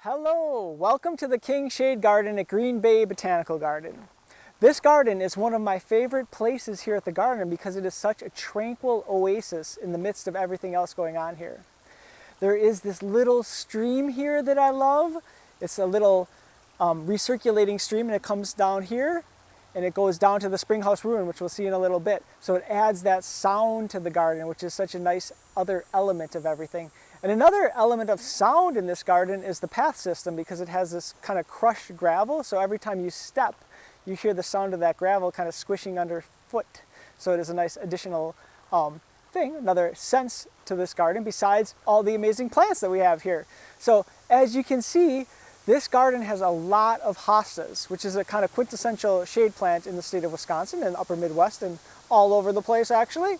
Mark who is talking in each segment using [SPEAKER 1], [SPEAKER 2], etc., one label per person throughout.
[SPEAKER 1] Hello, welcome to the King Shade Garden at Green Bay Botanical Garden. This garden is one of my favorite places here at the garden because it is such a tranquil oasis in the midst of everything else going on here. There is this little stream here that I love. It's a little recirculating stream, and it comes down here and it goes down to the Springhouse Ruin, which we'll see in a little bit. So it adds that sound to the garden, which is such a nice other element of everything. And another element of sound in this garden is the path system, because it has this kind of crushed gravel. So every time you step, you hear the sound of that gravel kind of squishing underfoot. So it is a nice additional thing, another sense to this garden, besides all the amazing plants that we have here. So as you can see, this garden has a lot of hostas, which is a kind of quintessential shade plant in the state of Wisconsin and upper Midwest and all over the place actually.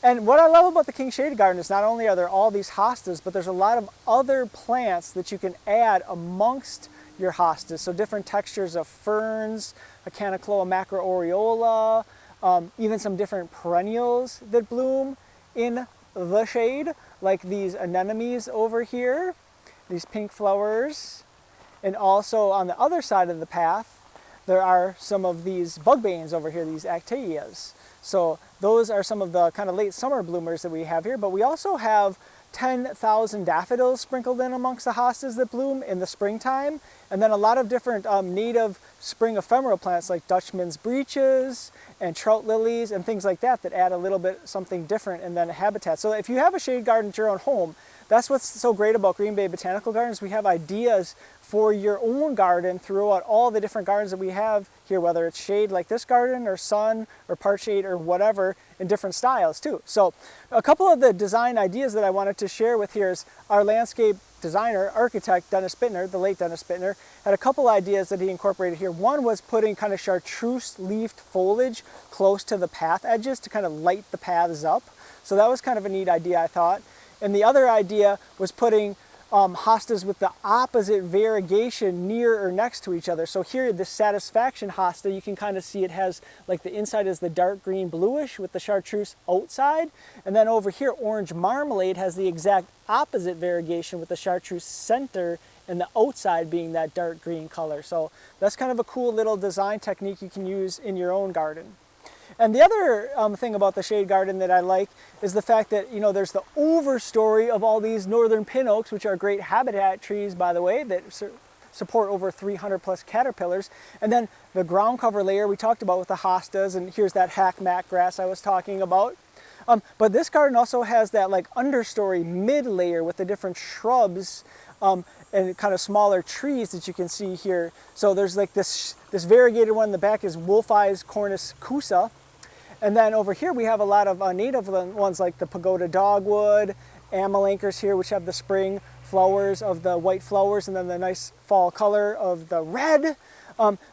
[SPEAKER 1] And what I love about the King Shade Garden is not only are there all these hostas, but there's a lot of other plants that you can add amongst your hostas. So different textures of ferns, Acanacloa macroaureola, even some different perennials that bloom in the shade, like these anemones over here, these pink flowers. And also on the other side of the path, there are some of these bugbanes over here, these actaeas. So those are some of the kind of late summer bloomers that we have here, but we also have 10,000 daffodils sprinkled in amongst the hostas that bloom in the springtime, and then a lot of different native spring ephemeral plants like Dutchman's breeches and trout lilies and things like that that add a little bit something different in the habitat. So if you have a shade garden at your own home, that's what's so great about Green Bay Botanical Gardens. We have ideas for your own garden throughout all the different gardens that we have here, whether it's shade like this garden or sun or part shade or whatever, in different styles too. So a couple of the design ideas that I wanted to share with here is our landscape designer, architect, Dennis Bittner, the late Dennis Bittner, had a couple ideas that he incorporated here. One was putting kind of chartreuse leafed foliage close to the path edges to kind of light the paths up. So that was kind of a neat idea, I thought. And the other idea was putting hostas with the opposite variegation near or next to each other. So here, the Satisfaction hosta, you can kind of see it has, like the inside is the dark green bluish with the chartreuse outside. And then over here, Orange Marmalade has the exact opposite variegation with the chartreuse center and the outside being that dark green color. So that's kind of a cool little design technique you can use in your own garden. And the other thing about the shade garden that I like is the fact that, you know, there's the overstory of all these northern pin oaks, which are great habitat trees, by the way, that support over 300 plus caterpillars. And then the ground cover layer we talked about with the hostas, and here's that hackmack grass I was talking about. But this garden also has that like understory mid layer with the different shrubs and kind of smaller trees that you can see here. So there's like this variegated one in the back is Wolfeye's Cornus Cusa. And then over here we have a lot of native ones like the Pagoda Dogwood, Amelanchus here, which have the spring flowers of the white flowers and then the nice fall color of the red.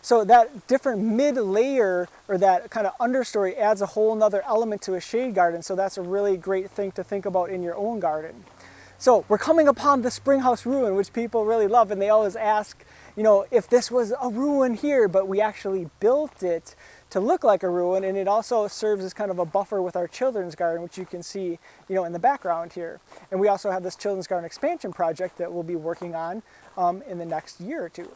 [SPEAKER 1] So that different mid layer or that kind of understory adds a whole nother element to a shade garden. So that's a really great thing to think about in your own garden. So we're coming upon the Springhouse Ruin, which people really love, and they always ask, you know, if this was a ruin here, but we actually built it to look like a ruin, and it also serves as kind of a buffer with our children's garden, which you can see, you know, in the background here. And we also have this children's garden expansion project that we'll be working on in the next year or two.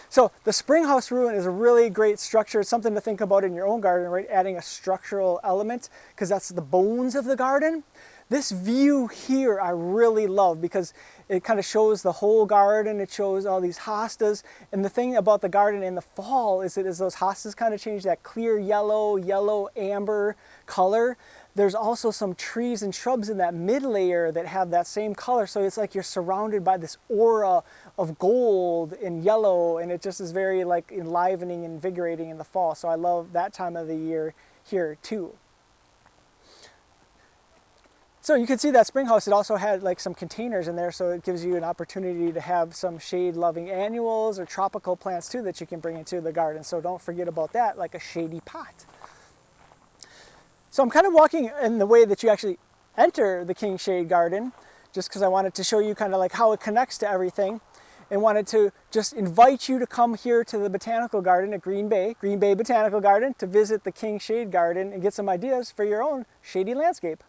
[SPEAKER 1] So the Springhouse Ruin is a really great structure. It's something to think about in your own garden, right? Adding a structural element, because that's the bones of the garden. This view here I really love because it kind of shows the whole garden. It shows all these hostas. And the thing about the garden in the fall is that as those hostas kind of change that clear yellow, amber color, there's also some trees and shrubs in that mid layer that have that same color. So it's like you're surrounded by this aura of gold and yellow, and it just is very like enlivening and invigorating in the fall. So I love that time of the year here too. So you can see that Springhouse, it also had like some containers in there, so it gives you an opportunity to have some shade-loving annuals or tropical plants too that you can bring into the garden. So don't forget about that, like a shady pot. So I'm kind of walking in the way that you actually enter the King Shade Garden, just because I wanted to show you kind of like how it connects to everything, and wanted to just invite you to come here to the Botanical Garden at Green Bay Botanical Garden, to visit the King Shade Garden and get some ideas for your own shady landscape.